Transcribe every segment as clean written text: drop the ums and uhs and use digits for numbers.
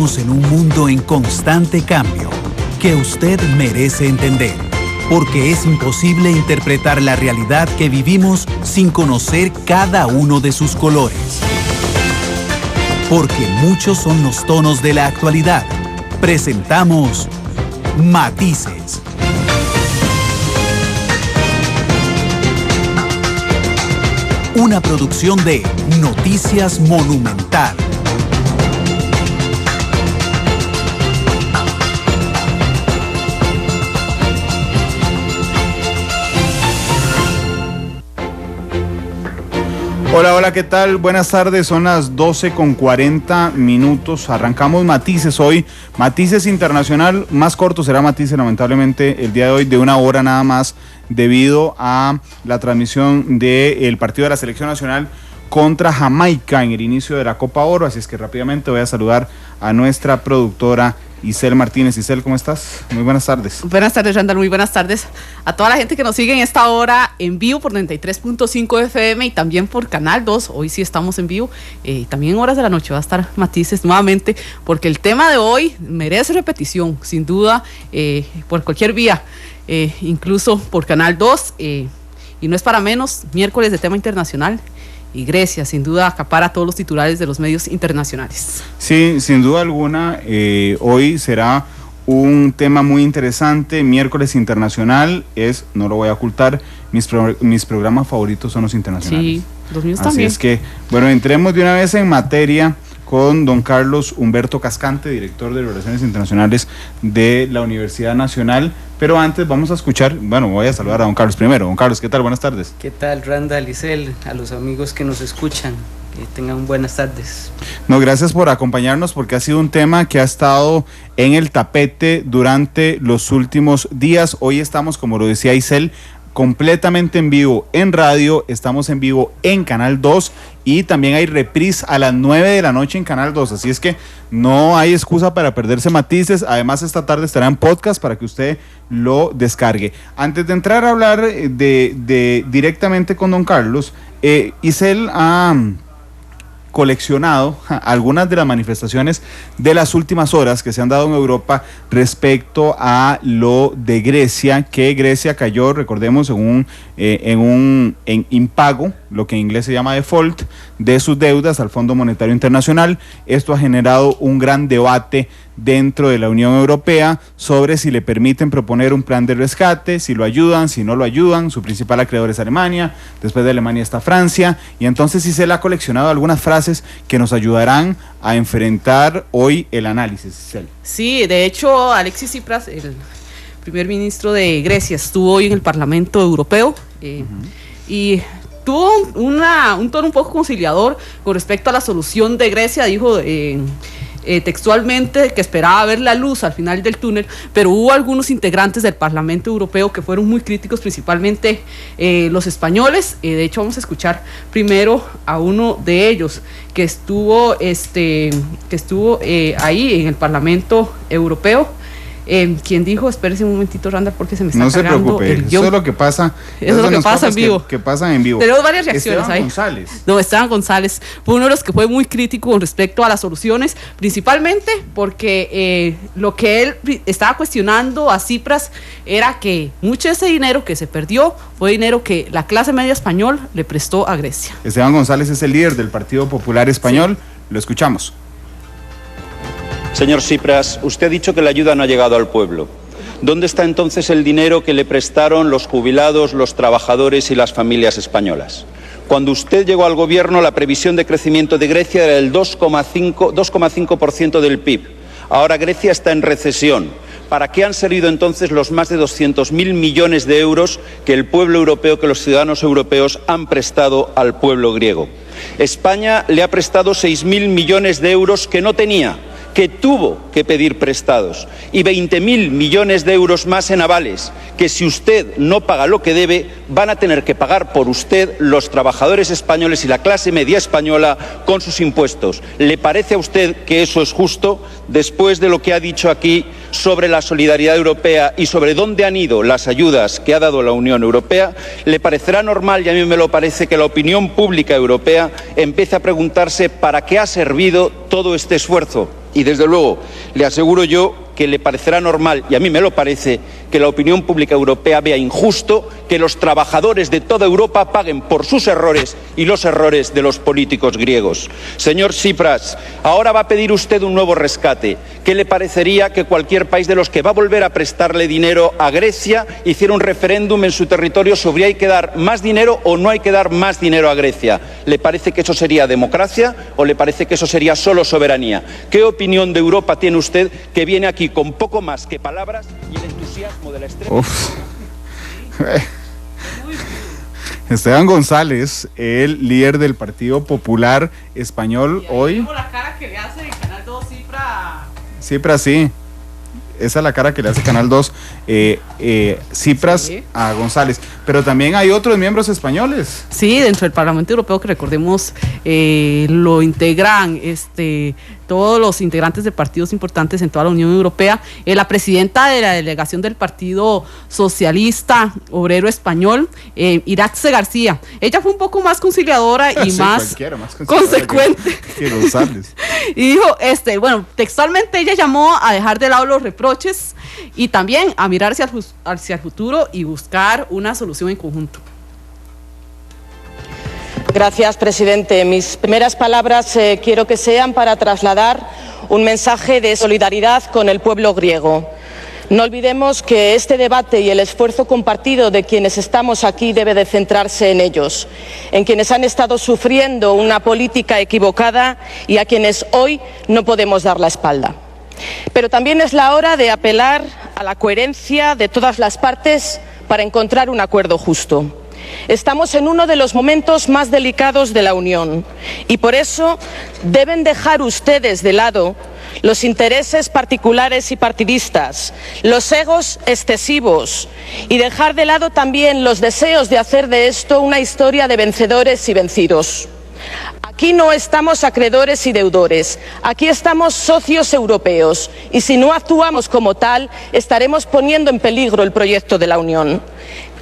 Vivimos en un mundo en constante cambio que usted merece entender, porque es imposible interpretar la realidad que vivimos sin conocer cada uno de sus colores. Porque muchos son los tonos de la actualidad. Presentamos Matices. Una producción de Noticias Monumental. Hola, ¿qué tal? Buenas tardes, son las 12:40. Arrancamos Matices hoy, Matices Internacional, más corto será Matices lamentablemente el día de hoy, de 1 hora nada más, debido a la transmisión del partido de la Selección Nacional contra Jamaica en el inicio de la Copa Oro, así es que rápidamente voy a saludar a nuestra productora Isel Martínez. Isel, ¿cómo estás? Muy buenas tardes. Buenas tardes, Randall, muy buenas tardes a toda la gente que nos sigue en esta hora en vivo por 93.5 FM y también por Canal 2, hoy sí estamos en vivo, también en horas de la noche va a estar Matices nuevamente, porque el tema de hoy merece repetición, sin duda, por cualquier vía, incluso por Canal 2, y no es para menos, miércoles de tema internacional. Y Grecia, sin duda, acapara todos los titulares de los medios internacionales. Sí, sin duda alguna, hoy será un tema muy interesante. Miércoles internacional es, no lo voy a ocultar, mis programas favoritos son los internacionales. Sí, los míos Así también. Así es que, bueno, entremos de una vez en materia con don Carlos Humberto Cascante, director de Relaciones Internacionales de la Universidad Nacional. Pero antes vamos a escuchar, bueno, voy a saludar a don Carlos primero. Don Carlos, ¿qué tal? Buenas tardes. ¿Qué tal, Randall, Isel? A los amigos que nos escuchan, que tengan buenas tardes. No, gracias por acompañarnos, porque ha sido un tema que ha estado en el tapete durante los últimos días. Hoy estamos, como lo decía Isel, completamente en vivo en radio, estamos en vivo en Canal 2 y también hay reprise a las 9 de la noche en Canal 2, así es que no hay excusa para perderse Matices. Además, esta tarde estará en podcast para que usted lo descargue. Antes de entrar a hablar directamente con don Carlos, Isel ha coleccionado algunas de las manifestaciones de las últimas horas que se han dado en Europa respecto a lo de Grecia, que Grecia cayó, recordemos, en impago, lo que en inglés se llama default, de sus deudas al Fondo Monetario Internacional. Esto ha generado un gran debate dentro de la Unión Europea sobre si le permiten proponer un plan de rescate, si lo ayudan, si no lo ayudan. Su principal acreedor es Alemania, después de Alemania está Francia, y entonces sí se le ha coleccionado algunas frases que nos ayudarán a enfrentar hoy el análisis. Sí, de hecho, Alexis Tsipras, el primer ministro de Grecia, estuvo hoy en el Parlamento Europeo y tuvo un tono un poco conciliador con respecto a la solución de Grecia. Dijo textualmente que esperaba ver la luz al final del túnel, pero hubo algunos integrantes del Parlamento Europeo que fueron muy críticos, principalmente los españoles. De hecho, vamos a escuchar primero a uno de ellos que estuvo ahí en el Parlamento Europeo. Quien dijo, espérese un momentito, Randall, porque se me está cargando. No se preocupe, eso es lo que pasa. Eso es lo que pasa en vivo. Que pasan en vivo. Tenemos varias reacciones ahí. Esteban González fue uno de los que fue muy crítico con respecto a las soluciones, principalmente porque lo que él estaba cuestionando a Tsipras era que mucho de ese dinero que se perdió fue dinero que la clase media español le prestó a Grecia. Esteban González es el líder del Partido Popular Español. Sí. Lo escuchamos. Señor Tsipras, usted ha dicho que la ayuda no ha llegado al pueblo. ¿Dónde está entonces el dinero que le prestaron los jubilados, los trabajadores y las familias españolas? Cuando usted llegó al gobierno, la previsión de crecimiento de Grecia era el 2,5% del PIB. Ahora Grecia está en recesión. ¿Para qué han servido entonces los más de 200.000 millones de euros que el pueblo europeo, que los ciudadanos europeos han prestado al pueblo griego? España le ha prestado 6.000 millones de euros que no tenía, que tuvo que pedir prestados, y 20.000 millones de euros más en avales, que si usted no paga lo que debe, van a tener que pagar por usted los trabajadores españoles y la clase media española con sus impuestos. ¿Le parece a usted que eso es justo? Después de lo que ha dicho aquí sobre la solidaridad europea y sobre dónde han ido las ayudas que ha dado la Unión Europea, ¿le parecerá normal, y a mí me lo parece, que la opinión pública europea empiece a preguntarse para qué ha servido todo este esfuerzo? Y desde luego, le aseguro yo que le parecerá normal, y a mí me lo parece, que la opinión pública europea vea injusto que los trabajadores de toda Europa paguen por sus errores y los errores de los políticos griegos. Señor Tsipras, ahora va a pedir usted un nuevo rescate. ¿Qué le parecería que cualquier país de los que va a volver a prestarle dinero a Grecia hiciera un referéndum en su territorio sobre si hay que dar más dinero o no hay que dar más dinero a Grecia? ¿Le parece que eso sería democracia o le parece que eso sería solo soberanía? ¿Qué opinión de Europa tiene usted que viene aquí con poco más que palabras y el entusiasmo de la extrema? Esteban González, el líder del Partido Popular Español, hoy. La cara que le hace en Canal 2 Tsipras, sí. Esa es la cara que le hace Canal 2 Tsipras sí. A González. Pero también hay otros miembros españoles. Sí, dentro del Parlamento Europeo, que recordemos lo integran todos los integrantes de partidos importantes en toda la Unión Europea. La presidenta de la delegación del Partido Socialista Obrero Español, Iratxe García. Ella fue un poco más conciliadora y sí, más consecuente que González. Y dijo, bueno, textualmente ella llamó a dejar de lado los reproches y también a mirar hacia el futuro y buscar una solución en conjunto. Gracias, presidente. Mis primeras palabras quiero que sean para trasladar un mensaje de solidaridad con el pueblo griego. No olvidemos que este debate y el esfuerzo compartido de quienes estamos aquí debe de centrarse en ellos, en quienes han estado sufriendo una política equivocada y a quienes hoy no podemos dar la espalda. Pero también es la hora de apelar a la coherencia de todas las partes para encontrar un acuerdo justo. Estamos en uno de los momentos más delicados de la Unión y por eso deben dejar ustedes de lado los intereses particulares y partidistas, los egos excesivos y dejar de lado también los deseos de hacer de esto una historia de vencedores y vencidos. Aquí no estamos acreedores y deudores, aquí estamos socios europeos y si no actuamos como tal estaremos poniendo en peligro el proyecto de la Unión.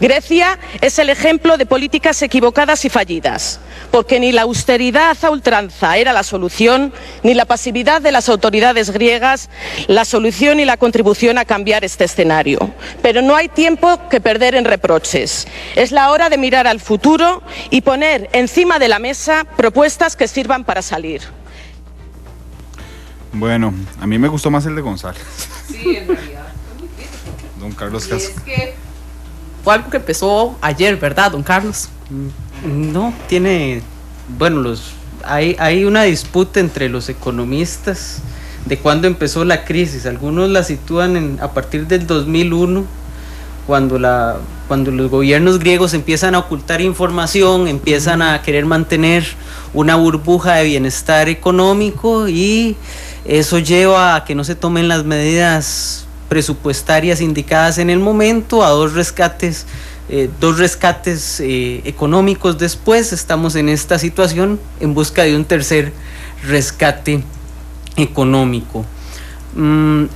Grecia es el ejemplo de políticas equivocadas y fallidas, porque ni la austeridad a ultranza era la solución, ni la pasividad de las autoridades griegas la solución y la contribución a cambiar este escenario. Pero no hay tiempo que perder en reproches. Es la hora de mirar al futuro y poner encima de la mesa propuestas que sirvan para salir. Bueno, a mí me gustó más el de González. Sí, en realidad. Don Carlos Casco. Fue algo que empezó ayer, ¿verdad, don Carlos? No, hay una disputa entre los economistas de cuándo empezó la crisis. Algunos la sitúan a partir del 2001, cuando los gobiernos griegos empiezan a ocultar información, empiezan a querer mantener una burbuja de bienestar económico y eso lleva a que no se tomen las medidas presupuestarias indicadas en el momento, a dos rescates económicos después. Estamos en esta situación en busca de un tercer rescate económico.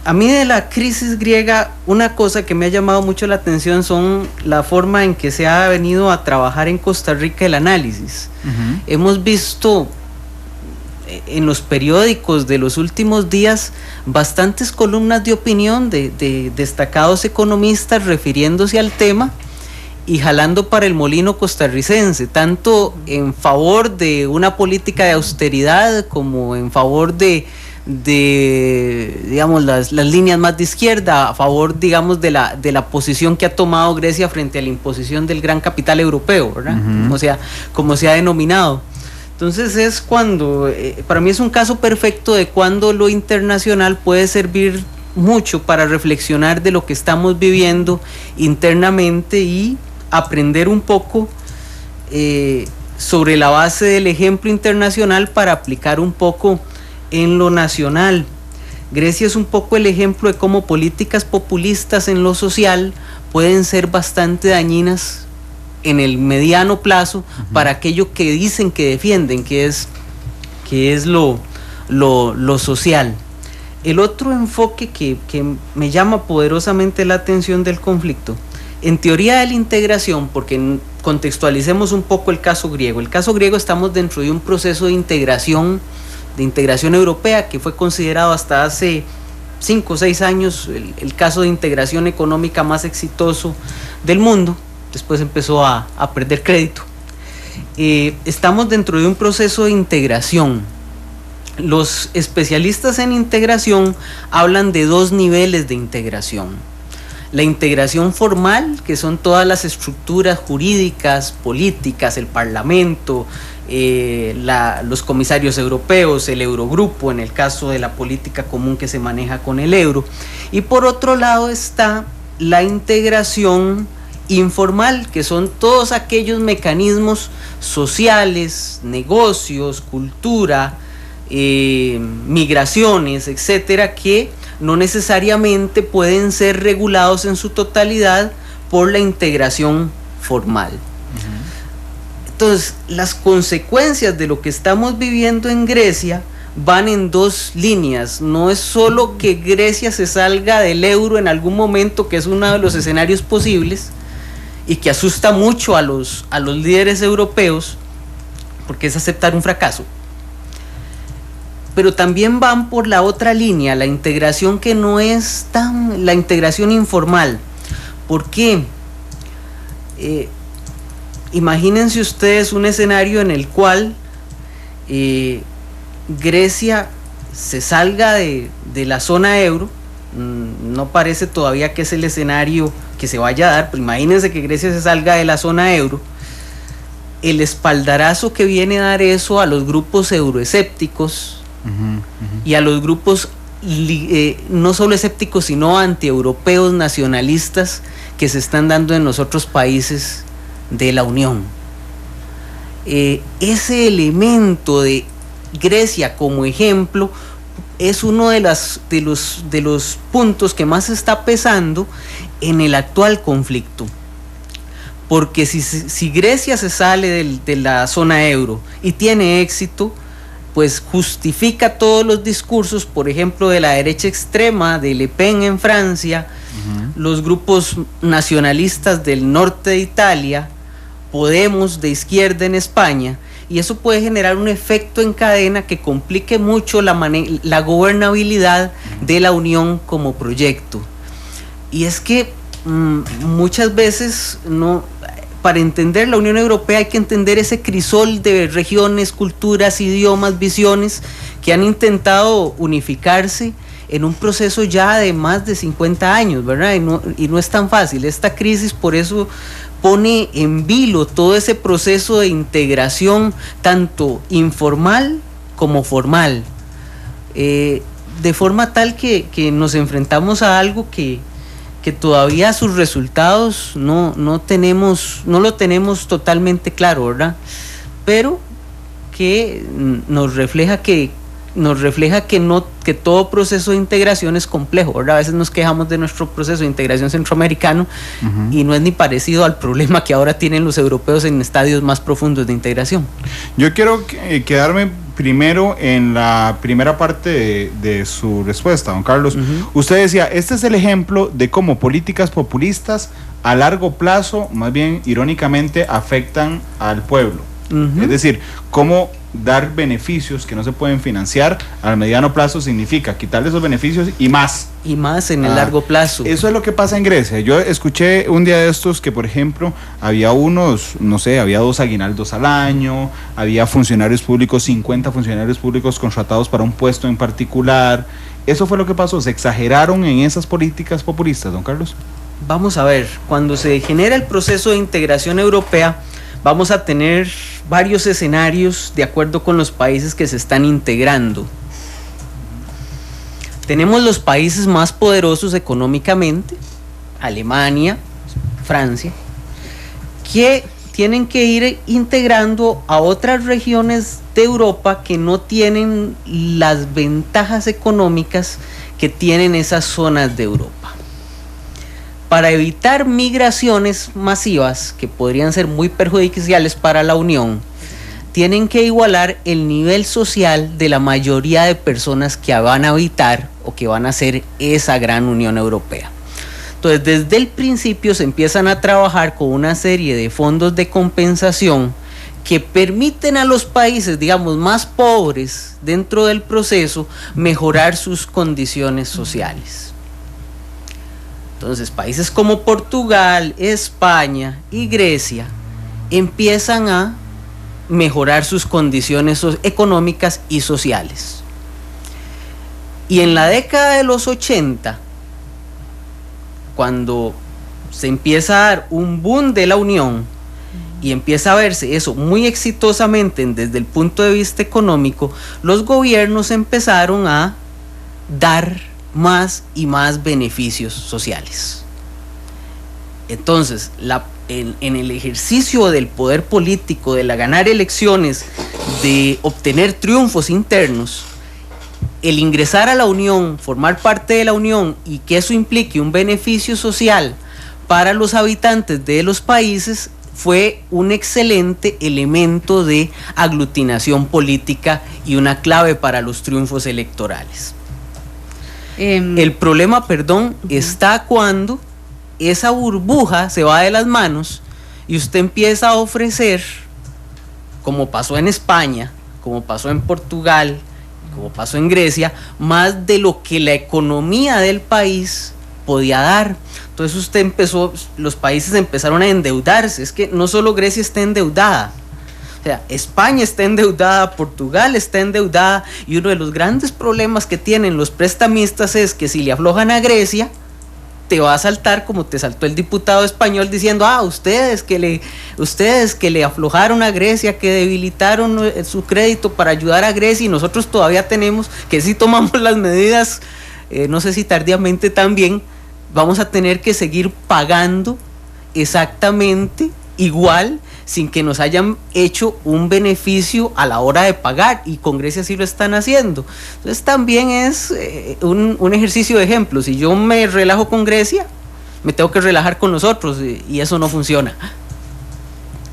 A mí de la crisis griega, una cosa que me ha llamado mucho la atención son la forma en que se ha venido a trabajar en Costa Rica el análisis. Hemos visto en los periódicos de los últimos días bastantes columnas de opinión de destacados economistas refiriéndose al tema y jalando para el molino costarricense, tanto en favor de una política de austeridad como en favor de digamos las líneas más de izquierda, a favor digamos de la posición que ha tomado Grecia frente a la imposición del gran capital europeo, ¿verdad? Como se ha denominado. Entonces es cuando, para mí es un caso perfecto de cuando lo internacional puede servir mucho para reflexionar de lo que estamos viviendo internamente y aprender un poco sobre la base del ejemplo internacional para aplicar un poco en lo nacional. Grecia es un poco el ejemplo de cómo políticas populistas en lo social pueden ser bastante dañinas en el mediano plazo para aquello que dicen que defienden, que es lo social. El otro enfoque que me llama poderosamente la atención del conflicto, en teoría de la integración, porque contextualicemos un poco el caso griego. El caso griego, estamos dentro de un proceso de integración integración europea, que fue considerado hasta hace 5 o 6 años el caso de integración económica más exitoso del mundo. Después empezó a perder crédito. Estamos dentro de un proceso de integración. Los especialistas en integración hablan de 2 niveles de integración. La integración formal, que son todas las estructuras jurídicas, políticas, el Parlamento, los comisarios europeos, el Eurogrupo, en el caso de la política común que se maneja con el euro. Y por otro lado está la integración informal, que son todos aquellos mecanismos sociales, negocios, cultura, migraciones, etcétera, que no necesariamente pueden ser regulados en su totalidad por la integración formal. Entonces, las consecuencias de lo que estamos viviendo en Grecia van en 2 líneas. No es solo que Grecia se salga del euro en algún momento, que es uno de los escenarios posibles y que asusta mucho a los líderes europeos, porque es aceptar un fracaso. Pero también van por la otra línea, la integración que no es la integración informal. ¿Por qué? Imagínense ustedes un escenario en el cual Grecia se salga de la zona euro. No parece todavía que es el escenario que se vaya a dar, pero imagínense que Grecia se salga de la zona euro. El espaldarazo que viene a dar eso a los grupos euroescépticos y a los grupos no solo escépticos sino antieuropeos nacionalistas que se están dando en los otros países de la Unión. Ese elemento de Grecia como ejemplo es uno de los puntos que más está pesando en el actual conflicto, porque si Grecia se sale de la zona euro y tiene éxito, pues justifica todos los discursos, por ejemplo, de la derecha extrema, de Le Pen en Francia, los grupos nacionalistas del norte de Italia, Podemos de izquierda en España, y eso puede generar un efecto en cadena que complique mucho la gobernabilidad de la Unión como proyecto. Y es que muchas veces para entender la Unión Europea hay que entender ese crisol de regiones, culturas, idiomas, visiones que han intentado unificarse en un proceso ya de más de 50 años, ¿verdad? Y no es tan fácil. Esta crisis por eso pone en vilo todo ese proceso de integración, tanto informal como formal, de forma tal que nos enfrentamos a algo que todavía sus resultados no lo tenemos totalmente claro, ¿verdad? Pero que nos refleja que todo proceso de integración es complejo, ¿verdad? A veces nos quejamos de nuestro proceso de integración centroamericano y no es ni parecido al problema que ahora tienen los europeos en estadios más profundos de integración. Yo quiero quedarme primero en la primera parte de su respuesta, don Carlos. Usted decía, este es el ejemplo de cómo políticas populistas a largo plazo, más bien irónicamente, afectan al pueblo. Es decir, cómo dar beneficios que no se pueden financiar al mediano plazo significa quitarle esos beneficios y más en el largo plazo. Eso es lo que pasa en Grecia. Yo escuché un día de estos que, por ejemplo, había había 2 aguinaldos al año, había funcionarios públicos, 50 funcionarios públicos contratados para un puesto en particular. Eso fue lo que pasó, se exageraron en esas políticas populistas, don Carlos. Vamos a ver, cuando se genera el proceso de integración europea, vamos a tener varios escenarios de acuerdo con los países que se están integrando. Tenemos los países más poderosos económicamente, Alemania, Francia, que tienen que ir integrando a otras regiones de Europa que no tienen las ventajas económicas que tienen esas zonas de Europa. Para evitar migraciones masivas que podrían ser muy perjudiciales para la Unión, tienen que igualar el nivel social de la mayoría de personas que van a habitar o que van a hacer esa gran Unión Europea. Entonces, desde el principio se empiezan a trabajar con una serie de fondos de compensación que permiten a los países, digamos, más pobres dentro del proceso mejorar sus condiciones sociales. Entonces, países como Portugal, España y Grecia empiezan a mejorar sus condiciones económicas y sociales. Y en la década de los 80, cuando se empieza a dar un boom de la Unión y empieza a verse eso muy exitosamente desde el punto de vista económico, los gobiernos empezaron a dar más y más beneficios sociales. Entonces, en el ejercicio del poder político, de ganar elecciones, de obtener triunfos internos, el ingresar a la Unión, formar parte de la Unión y que eso implique un beneficio social para los habitantes de los países fue un excelente elemento de aglutinación política y una clave para los triunfos electorales. El problema, está cuando esa burbuja se va de las manos y usted empieza a ofrecer, como pasó en España, como pasó en Portugal, como pasó en Grecia, más de lo que la economía del país podía dar. Entonces los países empezaron a endeudarse. Es que no solo Grecia está endeudada, o sea, España está endeudada, Portugal está endeudada, y uno de los grandes problemas que tienen los prestamistas es que si le aflojan a Grecia, te va a saltar como te saltó el diputado español diciendo, ustedes que le aflojaron a Grecia, que debilitaron su crédito para ayudar a Grecia, y nosotros todavía tenemos, que si tomamos las medidas, no sé si tardíamente también, vamos a tener que seguir pagando exactamente igual, sin que nos hayan hecho un beneficio a la hora de pagar, y con Grecia sí lo están haciendo. Entonces también es un ejercicio de ejemplo. Si yo me relajo con Grecia, me tengo que relajar con nosotros, y eso no funciona.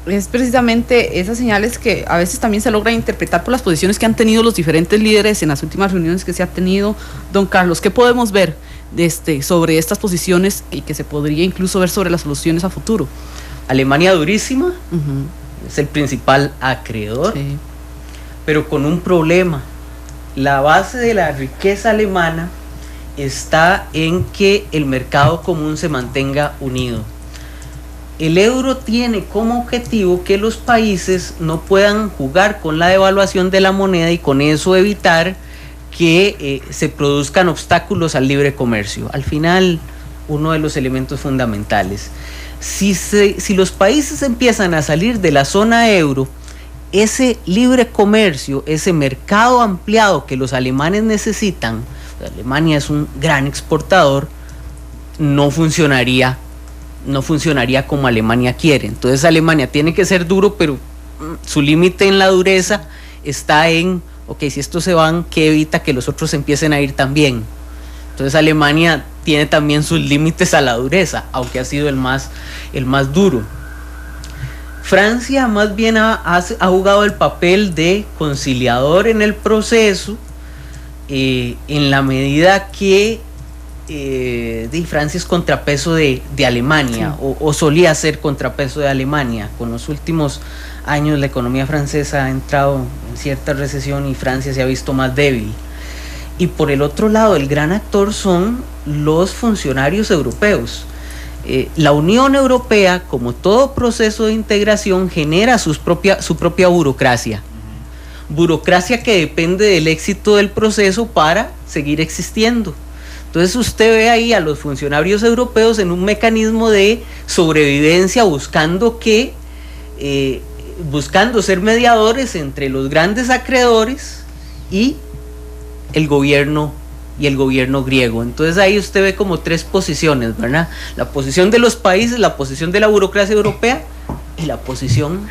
Es precisamente esas señales que a veces también se logran interpretar por las posiciones que han tenido los diferentes líderes en las últimas reuniones que se ha tenido. Don Carlos, ¿qué podemos ver sobre estas posiciones y que se podría incluso ver sobre las soluciones a futuro? Alemania durísima, es el principal acreedor, sí, pero con un problema. La base de la riqueza alemana está en que el mercado común se mantenga unido. El euro tiene como objetivo que los países no puedan jugar con la devaluación de la moneda y con eso evitar que se produzcan obstáculos al libre comercio. Al final, uno de los elementos fundamentales. Si los países empiezan a salir de la zona euro, ese libre comercio, ese mercado ampliado que los alemanes necesitan, Alemania es un gran exportador, no funcionaría como Alemania quiere. Entonces Alemania tiene que ser duro, pero su límite en la dureza está en, si estos se van, ¿qué evita que los otros empiecen a ir también? Entonces Alemania tiene también sus límites a la dureza, aunque ha sido el más duro. Francia más bien ha jugado el papel de conciliador en el proceso, en la medida que Francia es contrapeso de Alemania, sí, o solía ser contrapeso de Alemania. Con los últimos años la economía francesa ha entrado en cierta recesión y Francia se ha visto más débil. Y por el otro lado, el gran actor son los funcionarios europeos. La Unión Europea, como todo proceso de integración, genera su propia burocracia. Burocracia que depende del éxito del proceso para seguir existiendo. Entonces usted ve ahí a los funcionarios europeos en un mecanismo de sobrevivencia, buscando ser mediadores entre los grandes acreedores y el gobierno griego. Entonces ahí usted ve como tres posiciones, ¿verdad? La posición de los países, la posición de la burocracia europea y la posición.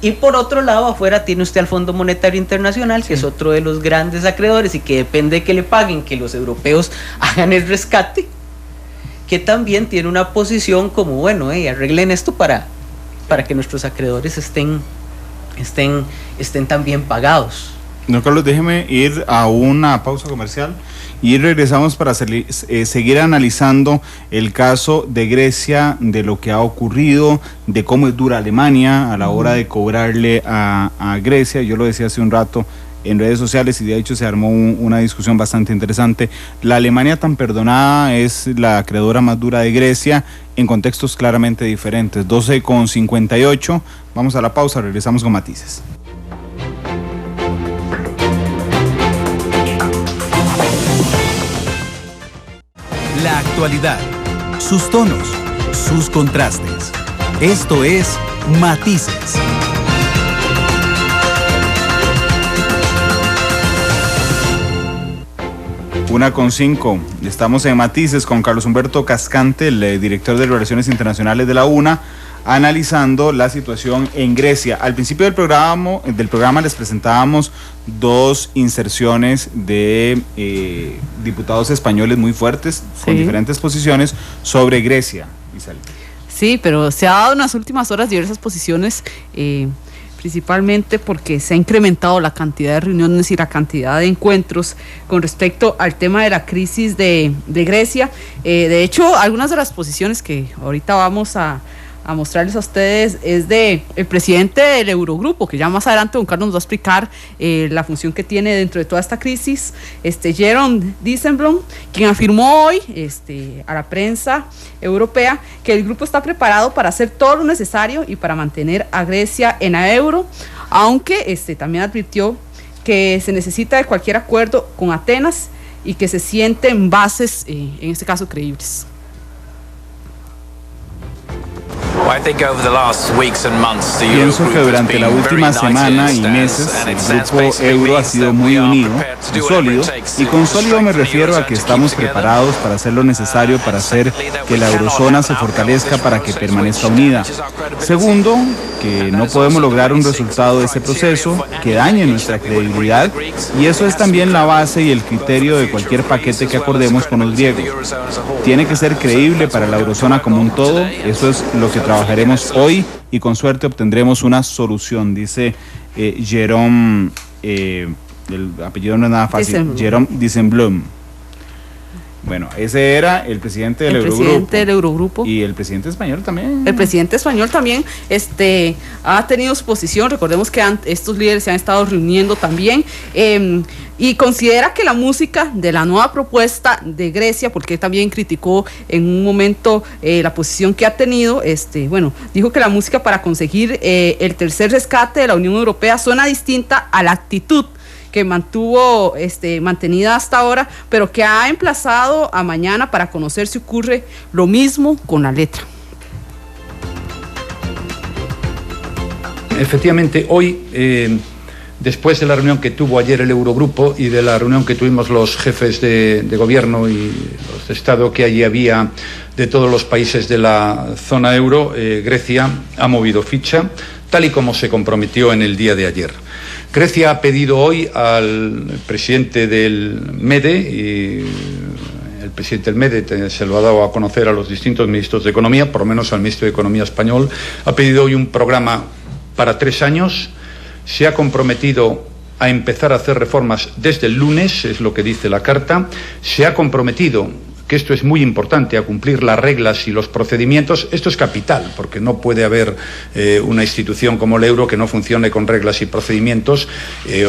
Y por otro lado, afuera tiene usted al Fondo Monetario Internacional, que es otro de los grandes acreedores y que depende de que le paguen, que los europeos hagan el rescate, que también tiene una posición como, arreglen esto para que nuestros acreedores estén también pagados. Don Carlos, déjeme ir a una pausa comercial y regresamos para seguir analizando el caso de Grecia, de lo que ha ocurrido, de cómo es dura Alemania a la hora de cobrarle a Grecia. Yo lo decía hace un rato en redes sociales y de hecho se armó una discusión bastante interesante. La Alemania tan perdonada es la acreedora más dura de Grecia en contextos claramente diferentes. 12:58, vamos a la pausa, regresamos con matices. La actualidad, sus tonos, sus contrastes. Esto es Matices. 1:05, estamos en Matices con Carlos Humberto Cascante, el director de Relaciones Internacionales de la UNA, analizando la situación en Grecia. Al principio del programa les presentábamos dos inserciones de diputados españoles muy fuertes, con diferentes posiciones sobre Grecia. Isabel. Sí, pero se ha dado en las últimas horas diversas posiciones, principalmente porque se ha incrementado la cantidad de reuniones y la cantidad de encuentros con respecto al tema de la crisis de Grecia. De hecho, algunas de las posiciones que ahorita vamos a mostrarles a ustedes es de el presidente del Eurogrupo, que ya más adelante don Carlos nos va a explicar la función que tiene dentro de toda esta crisis, Jeroen Dijsselbloem, quien afirmó hoy a la prensa europea que el grupo está preparado para hacer todo lo necesario y para mantener a Grecia en la euro, aunque también advirtió que se necesita de cualquier acuerdo con Atenas y que se sienten bases, en este caso, creíbles. Pienso que durante la última semana y meses el grupo euro ha sido muy unido y sólido, y con sólido me refiero a que estamos preparados para hacer lo necesario para hacer que la eurozona se fortalezca para que permanezca unida. Segundo, que no podemos lograr un resultado de ese proceso que dañe nuestra credibilidad, y eso es también la base y el criterio de cualquier paquete que acordemos con los griegos. Tiene que ser creíble para la eurozona como un todo. Eso es lo que trabajaremos hoy y con suerte obtendremos una solución, dice Jeroen, el apellido no es nada fácil, Jeroen Dijsselbloem. Bueno, ese era el presidente del Eurogrupo. Y el presidente español también. El presidente español también ha tenido su posición. Recordemos que estos líderes se han estado reuniendo también. Y considera que la música de la nueva propuesta de Grecia, porque también criticó en un momento la posición que ha tenido, dijo que la música para conseguir el tercer rescate de la Unión Europea suena distinta a la actitud que mantuvo mantenida hasta ahora, pero que ha emplazado a mañana para conocer si ocurre lo mismo con la letra. Efectivamente, hoy, después de la reunión que tuvo ayer el Eurogrupo y de la reunión que tuvimos los jefes de gobierno y los de Estado que allí había de todos los países de la zona euro, Grecia ha movido ficha, tal y como se comprometió en el día de ayer. Grecia ha pedido hoy al presidente del MEDE, y el presidente del MEDE se lo ha dado a conocer a los distintos ministros de Economía, por lo menos al ministro de Economía español, ha pedido hoy un programa para 3 años, se ha comprometido a empezar a hacer reformas desde el lunes, es lo que dice la carta, se ha comprometido, que esto es muy importante, a cumplir las reglas y los procedimientos. Esto es capital, porque no puede haber una institución como el euro que no funcione con reglas y procedimientos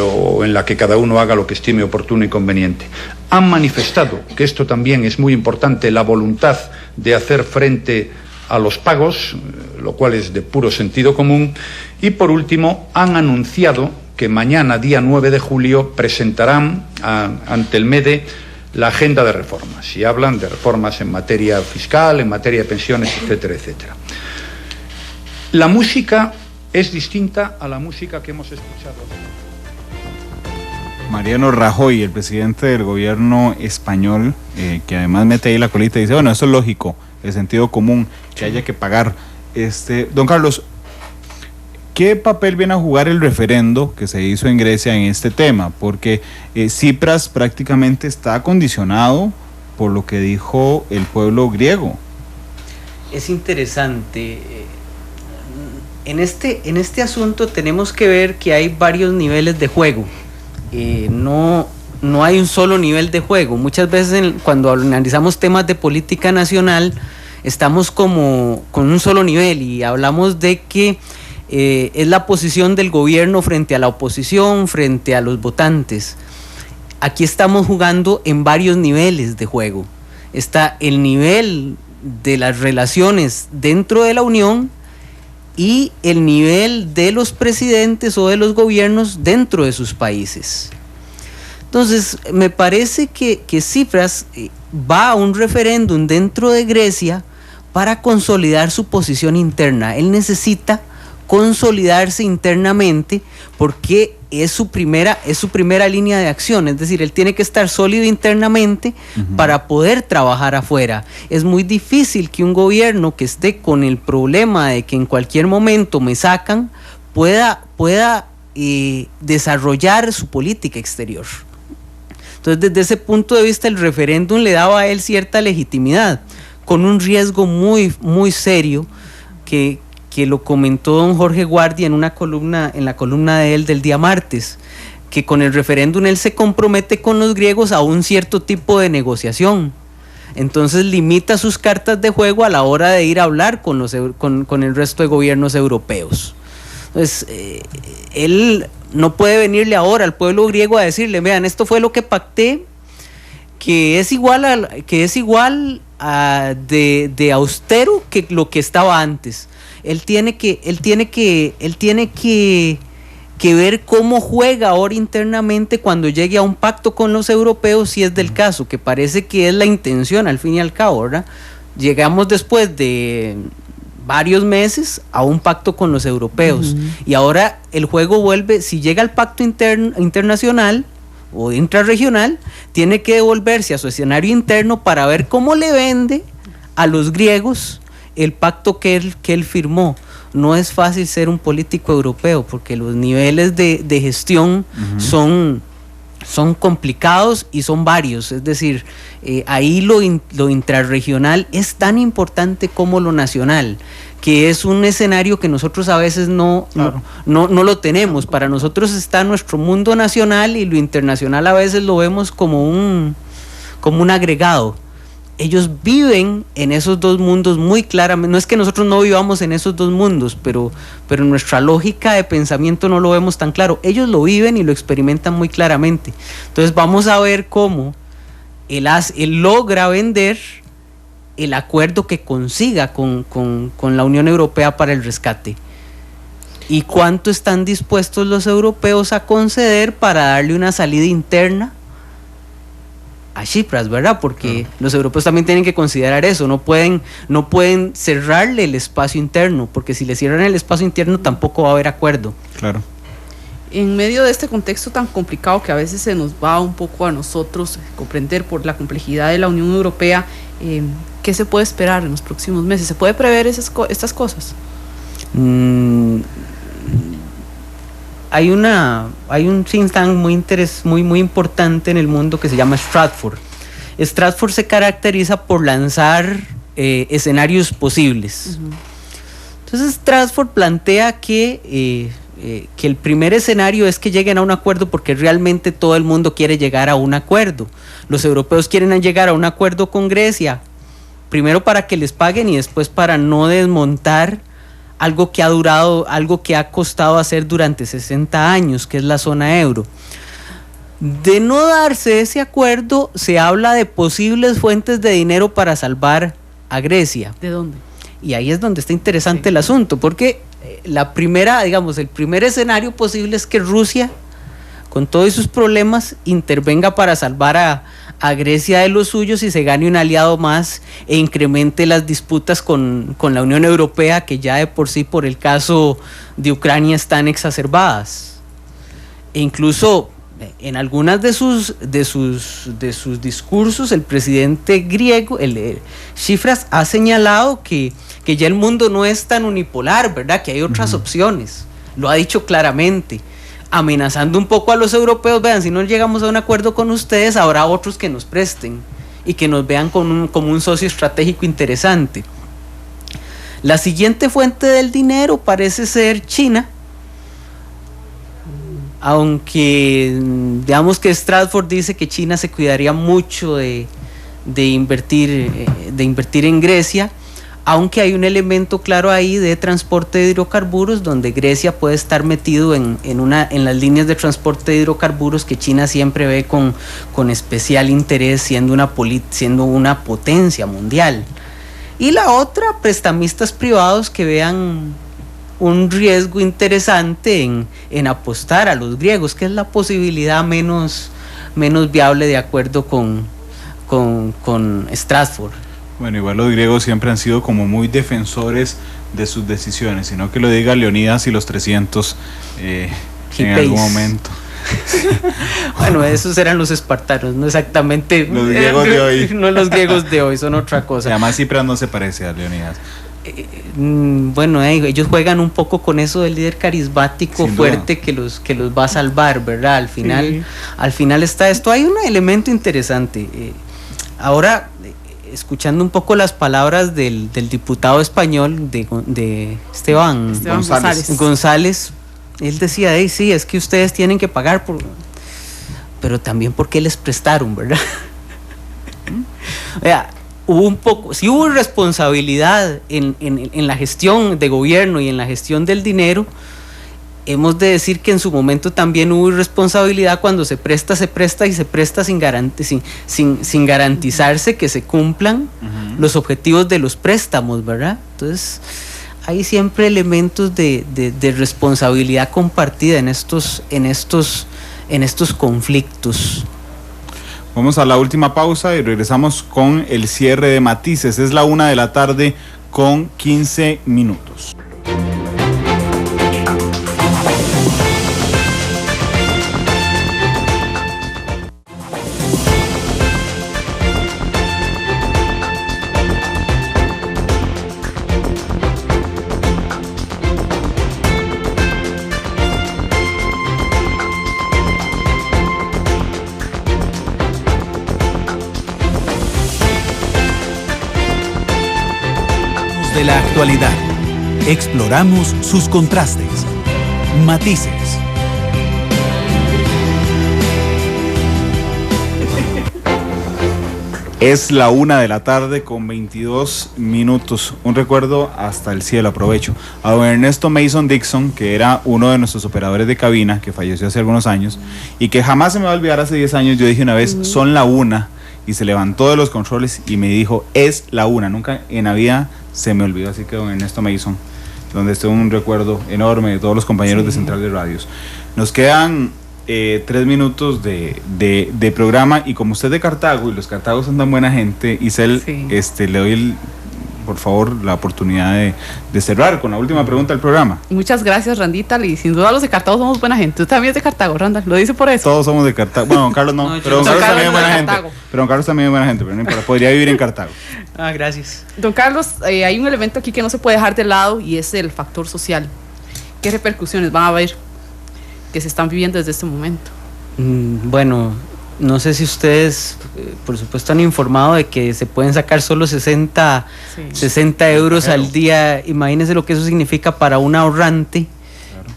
o en la que cada uno haga lo que estime oportuno y conveniente. Han manifestado, que esto también es muy importante, la voluntad de hacer frente a los pagos, lo cual es de puro sentido común. Y por último, han anunciado que mañana, día 9 de julio, presentarán ante el MEDE la agenda de reformas, y hablan de reformas en materia fiscal, en materia de pensiones, etcétera, etcétera. La música es distinta a la música que hemos escuchado. Mariano Rajoy, el presidente del gobierno español, que además mete ahí la colita y dice, bueno, eso es lógico, el sentido común, que haya que pagar. Don Carlos, ¿qué papel viene a jugar el referendo que se hizo en Grecia en este tema? Porque Tsipras prácticamente está condicionado por lo que dijo el pueblo griego. Es interesante. En este asunto tenemos que ver que hay varios niveles de juego. No no hay un solo nivel de juego. Muchas veces cuando analizamos temas de política nacional estamos como con un solo nivel y hablamos de que es la posición del gobierno frente a la oposición, frente a los votantes. Aquí estamos jugando en varios niveles de juego. Está el nivel de las relaciones dentro de la Unión y el nivel de los presidentes o de los gobiernos dentro de sus países. Entonces, me parece que Tsipras va a un referéndum dentro de Grecia para consolidar su posición interna. Él necesita consolidarse internamente porque es su primera línea de acción, es decir, él tiene que estar sólido internamente para poder trabajar afuera. Es muy difícil que un gobierno que esté con el problema de que en cualquier momento me sacan pueda desarrollar su política exterior. Entonces, desde ese punto de vista, el referéndum le daba a él cierta legitimidad, con un riesgo muy, muy serio que lo comentó don Jorge Guardia en la columna de él del día martes, que con el referéndum él se compromete con los griegos a un cierto tipo de negociación. Entonces limita sus cartas de juego a la hora de ir a hablar con el resto de gobiernos europeos. Entonces, él no puede venirle ahora al pueblo griego a decirle, vean, esto fue lo que pacté, que es igual de austero que lo que estaba antes. Él tiene que ver cómo juega ahora internamente cuando llegue a un pacto con los europeos, si es del caso, que parece que es la intención al fin y al cabo, ¿verdad? Llegamos después de varios meses a un pacto con los europeos, y ahora el juego vuelve, si llega al pacto internacional o intrarregional, tiene que devolverse a su escenario interno para ver cómo le vende a los griegos el pacto que él firmó. No es fácil ser un político europeo porque los niveles de gestión son complicados y son varios. Es decir, ahí lo intrarregional es tan importante como lo nacional, que es un escenario que nosotros a veces no lo tenemos. Para nosotros está nuestro mundo nacional y lo internacional a veces lo vemos como un agregado. Ellos viven en esos dos mundos muy claramente. No es que nosotros no vivamos en esos dos mundos, pero nuestra lógica de pensamiento no lo vemos tan claro. Ellos lo viven y lo experimentan muy claramente. Entonces vamos a ver cómo él logra vender el acuerdo que consiga con la Unión Europea para el rescate. Y cuánto están dispuestos los europeos a conceder para darle una salida interna a Tsipras, ¿verdad? Porque los europeos también tienen que considerar eso, no pueden cerrarle el espacio interno, porque si le cierran el espacio interno tampoco va a haber acuerdo. Claro. En medio de este contexto tan complicado que a veces se nos va un poco a nosotros comprender por la complejidad de la Unión Europea, ¿qué se puede esperar en los próximos meses? ¿Se puede prever estas cosas? Hay un think tank muy importante en el mundo que se llama Stratford. Stratford se caracteriza por lanzar escenarios posibles. Entonces Stratford plantea que el primer escenario es que lleguen a un acuerdo porque realmente todo el mundo quiere llegar a un acuerdo. Los europeos quieren llegar a un acuerdo con Grecia, primero para que les paguen y después para no desmontar algo que ha costado hacer durante 60 años, que es la zona euro. De no darse ese acuerdo, se habla de posibles fuentes de dinero para salvar a Grecia. ¿De dónde? Y ahí es donde está interesante el asunto, porque el primer escenario posible es que Rusia, con todos sus problemas, intervenga para salvar a Grecia de los suyos y se gane un aliado más e incremente las disputas con la Unión Europea, que ya de por sí por el caso de Ucrania están exacerbadas. E incluso en algunas de sus discursos el presidente griego, Tsipras, ha señalado que ya el mundo no es tan unipolar, ¿verdad? Que hay otras opciones. Lo ha dicho claramente, amenazando un poco a los europeos. Vean, si no llegamos a un acuerdo con ustedes, habrá otros que nos presten y que nos vean como un socio estratégico interesante. La siguiente fuente del dinero parece ser China, aunque digamos que Stratford dice que China se cuidaría mucho de invertir en Grecia, aunque hay un elemento claro ahí de transporte de hidrocarburos, donde Grecia puede estar metido en las líneas de transporte de hidrocarburos que China siempre ve con especial interés, siendo una potencia mundial. Y la otra, prestamistas privados que vean un riesgo interesante en apostar a los griegos, que es la posibilidad menos viable de acuerdo con Stratford. Bueno, igual los griegos siempre han sido como muy defensores de sus decisiones, sino que lo diga Leonidas y los 300 en algún momento. Bueno, esos eran los espartanos, no exactamente los griegos de hoy. No los griegos de hoy, son otra cosa. Además Cipras no se parece a Leonidas. Bueno, ellos juegan un poco con eso del líder carismático fuerte que los va a salvar, ¿verdad? Al final está esto. Hay un elemento interesante. Ahora, escuchando un poco las palabras del diputado español de Esteban González, él decía, sí, es que ustedes tienen que pagar pero también porque les prestaron, ¿verdad? O sea, hubo responsabilidad en la gestión de gobierno y en la gestión del dinero. Hemos de decir que en su momento también hubo irresponsabilidad cuando se presta sin garantizarse que se cumplan los objetivos de los préstamos, ¿verdad? Entonces hay siempre elementos de responsabilidad compartida en estos conflictos. Vamos a la última pausa y regresamos con el cierre de Matices. Es la 1:00 p.m. con 15 minutos. De la actualidad. Exploramos sus contrastes, matices. Es la 1:00 p.m. con 22 minutos. Un recuerdo hasta el cielo, aprovecho. A don Ernesto Mason Dixon, que era uno de nuestros operadores de cabina, que falleció hace algunos años, y que jamás se me va a olvidar. Hace 10 años yo dije una vez, son la 1, y se levantó de los controles y me dijo, es la 1. Nunca en la vida se me olvidó. Así que don Ernesto Mason, donde esté un recuerdo enorme de todos los compañeros de Central de Radios. Nos quedan 3 minutos de programa, y como usted es de Cartago y los cartagos son tan buena gente, Isel, le doy por favor la oportunidad de cerrar con la última pregunta del programa. Muchas gracias, Randita, y sin duda los de Cartago somos buena gente. Tú también es de Cartago, Randall, lo dice por eso. Todos somos de Cartago. Bueno, don Carlos no, pero don Carlos también es buena gente. Pero don Carlos también es buena gente, pero no importa, podría vivir en Cartago. Gracias. Don Carlos, hay un elemento aquí que no se puede dejar de lado, y es el factor social. ¿Qué repercusiones van a haber que se están viviendo desde este momento? Bueno, no sé si ustedes, por supuesto, han informado de que se pueden sacar solo 60 euros al día. Imagínense lo que eso significa para un ahorrante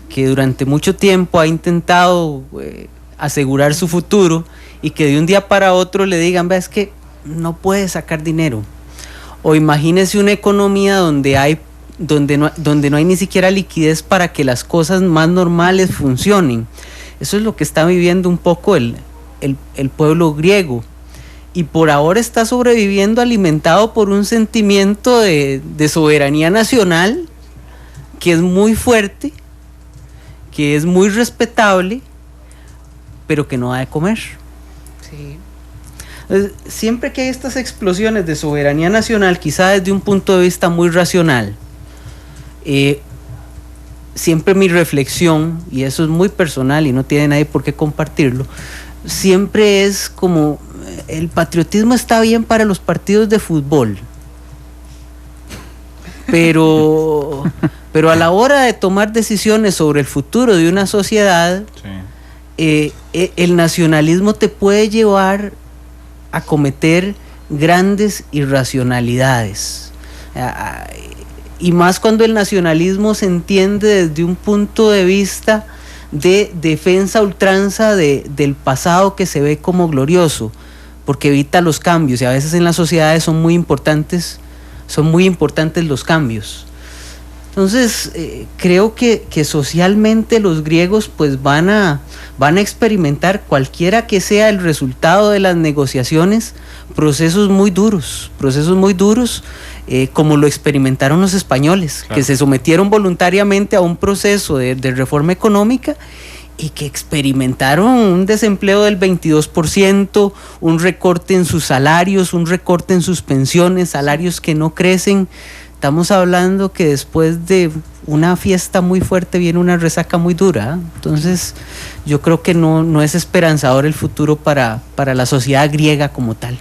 que durante mucho tiempo ha intentado asegurar su futuro, y que de un día para otro le digan, es que no puede sacar dinero. O imagínense una economía donde no hay ni siquiera liquidez para que las cosas más normales funcionen. Eso es lo que está viviendo un poco el pueblo griego, y por ahora está sobreviviendo alimentado por un sentimiento de soberanía nacional que es muy fuerte, que es muy respetable, pero que no da de comer. Sí. Siempre que hay estas explosiones de soberanía nacional, quizá desde un punto de vista muy racional, siempre mi reflexión, y eso es muy personal y no tiene nadie por qué compartirlo, siempre es como, el patriotismo está bien para los partidos de fútbol, pero a la hora de tomar decisiones sobre el futuro de una sociedad, el nacionalismo te puede llevar a cometer grandes irracionalidades, y más cuando el nacionalismo se entiende desde un punto de vista de defensa a ultranza del pasado que se ve como glorioso, porque evita los cambios, y a veces en las sociedades son muy importantes los cambios. Entonces creo que socialmente los griegos pues van a experimentar, cualquiera que sea el resultado de las negociaciones, procesos muy duros, como lo experimentaron los españoles, claro, que se sometieron voluntariamente a un proceso de reforma económica y que experimentaron un desempleo del 22%, un recorte en sus salarios, un recorte en sus pensiones, salarios que no crecen. Estamos hablando que después de una fiesta muy fuerte viene una resaca muy dura. Entonces yo creo que no es esperanzador el futuro para la sociedad griega como tal.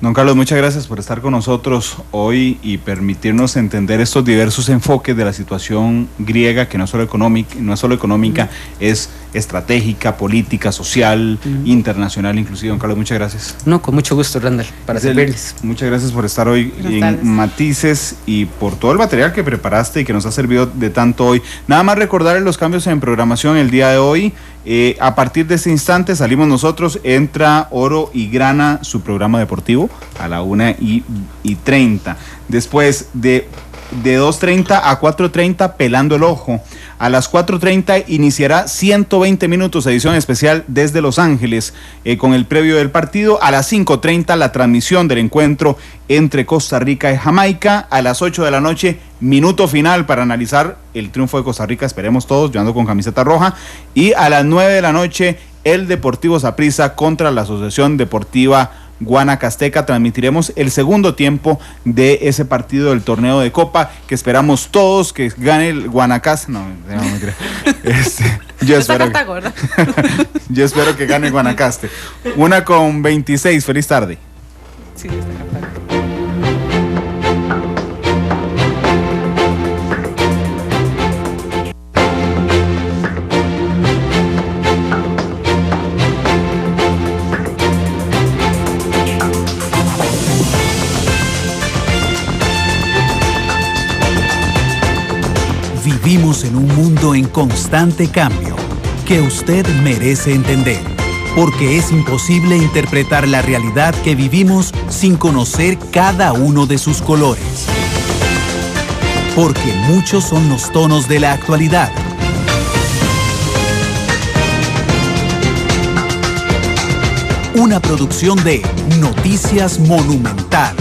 Don Carlos, muchas gracias por estar con nosotros hoy y permitirnos entender estos diversos enfoques de la situación griega, que no es solo económica, es estratégica, política, social, internacional inclusive. Don Carlos, muchas gracias. No, con mucho gusto, Randall, para servirles. Muchas gracias por estar hoy en Matices y por todo el material que preparaste y que nos ha servido de tanto hoy. Nada más recordarles los cambios en programación el día de hoy. A partir de este instante salimos nosotros, entra Oro y Grana, su programa deportivo, a la 1:30. Después de 2:30 a 4:30, Pelando el Ojo. A las 4:30 iniciará 120 minutos, edición especial desde Los Ángeles, con el previo del partido. A las 5:30 la transmisión del encuentro entre Costa Rica y Jamaica. A las 8 de la noche, minuto final para analizar el triunfo de Costa Rica, esperemos todos, yo ando con camiseta roja. Y a las 9 de la noche, el Deportivo Saprissa contra la Asociación Deportiva Guanacasteca. Transmitiremos el segundo tiempo de ese partido del torneo de Copa, que esperamos todos que gane el Guanacaste. No me creo. Yo espero que gane el Guanacaste. 1:26, feliz tarde. Sí, Vivimos en un mundo en constante cambio, que usted merece entender, porque es imposible interpretar la realidad que vivimos sin conocer cada uno de sus colores. Porque muchos son los tonos de la actualidad. Una producción de Noticias Monumental.